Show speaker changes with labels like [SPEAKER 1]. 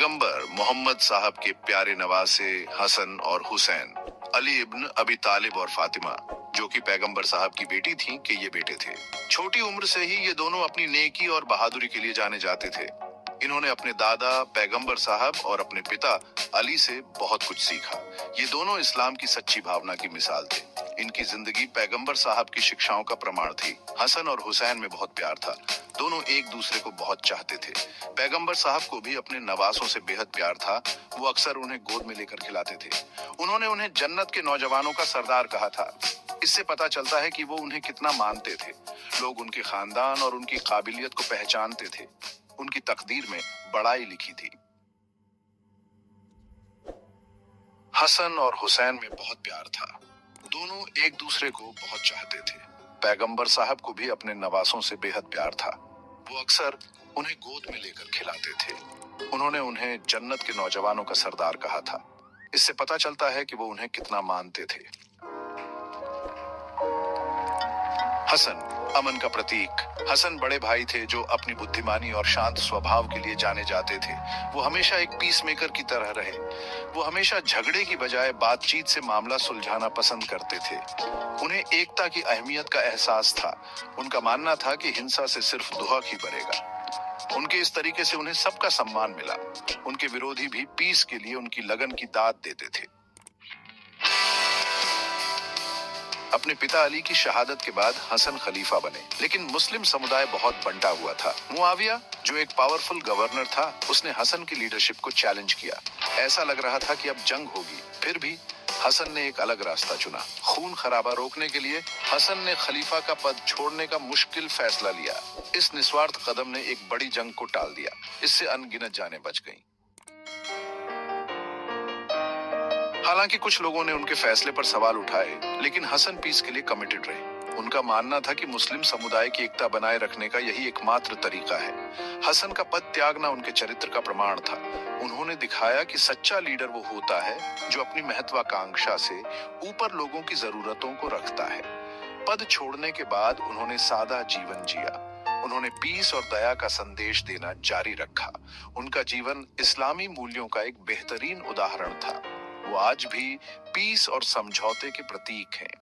[SPEAKER 1] पैगंबर मोहम्मद साहब के प्यारे नवासे हसन और हुसैन, अली इब्न अबी तालिब और फातिमा, जो कि पैगंबर साहब की बेटी थीं, के ये बेटे थे। छोटी उम्र से ही ये दोनों अपनी नेकी और बहादुरी के लिए जाने जाते थे। इन्होंने अपने दादा पैगंबर साहब और अपने पिता अली से बहुत कुछ सीखा। ये दोनों इस्लाम की सच्ची भावना की मिसाल थे। इनकी जिंदगी पैगंबर साहब की शिक्षाओं का प्रमाण थी। हसन और हुसैन में बहुत प्यार था। दोनों एक दूसरे को बहुत चाहते थे। पैगंबर साहब को भी अपने नवासों से बेहद प्यार था। वो अक्सर उन्हें गोद में लेकर खिलाते थे। उन्होंने उन्हें जन्नत के नौजवानों का सरदार कहा था। इससे पता चलता है कि वो उन्हें कितना मानते थे। लोग उनके खानदान और उनकी काबिलियत को पहचानते थे। उनकी तकदीर में बड़ाई लिखी थी। हसन और हुसैन में बहुत प्यार था। दोनों एक दूसरे को बहुत चाहते थे। पैगंबर साहब को भी अपने नवासों से बेहद प्यार था। वो अक्सर उन्हें गोद में लेकर खिलाते थे। उन्होंने उन्हें जन्नत के नौजवानों का सरदार कहा था। इससे पता चलता है कि वो उन्हें कितना मानते थे। हसन, अमन का प्रतीक। हसन बड़े भाई थे जो अपनी बुद्धिमानी और शांत स्वभाव के लिए जाने जाते थे। वो हमेशा एक पीस मेकर की तरह रहे। वो हमेशा झगड़े की बजाय बातचीत से मामला सुलझाना पसंद करते थे। उन्हें एकता की अहमियत का एहसास था। उनका मानना था कि हिंसा से सिर्फ दुहक ही बढ़ेगा। उनके इस तरीके से उन्हें सबका सम्मान मिला। उनके विरोधी भी पीस के लिए उनकी लगन की दाद देते थे। अपने पिता अली की शहादत के बाद हसन खलीफा बने, लेकिन मुस्लिम समुदाय बहुत बंटा हुआ था। मुआविया, जो एक पावरफुल गवर्नर था, उसने हसन की लीडरशिप को चैलेंज किया। ऐसा लग रहा था कि अब जंग होगी। फिर भी हसन ने एक अलग रास्ता चुना। खून खराबा रोकने के लिए हसन ने खलीफा का पद छोड़ने का मुश्किल फैसला लिया। इस निस्वार्थ कदम ने एक बड़ी जंग को टाल दिया। इससे अनगिनत जानें बच गईं। हालांकि कुछ लोगों ने उनके फैसले पर सवाल उठाए, लेकिन हसन पीस के लिए कमिटेड रहे। उनका मानना था कि मुस्लिम समुदाय की एकता बनाए रखने का यही एकमात्र तरीका है। हसन का पद त्यागना उनके चरित्र का प्रमाण था। उन्होंने दिखाया कि सच्चा लीडर वो होता है जो अपनी महत्वाकांक्षा से ऊपर लोगों की जरूरतों को रखता है। पद छोड़ने के बाद उन्होंने सादा जीवन जिया। उन्होंने पीस और दया का संदेश देना जारी रखा। उनका जीवन इस्लामी मूल्यों का एक बेहतरीन उदाहरण था। वो आज भी पीस और समझौते के प्रतीक हैं।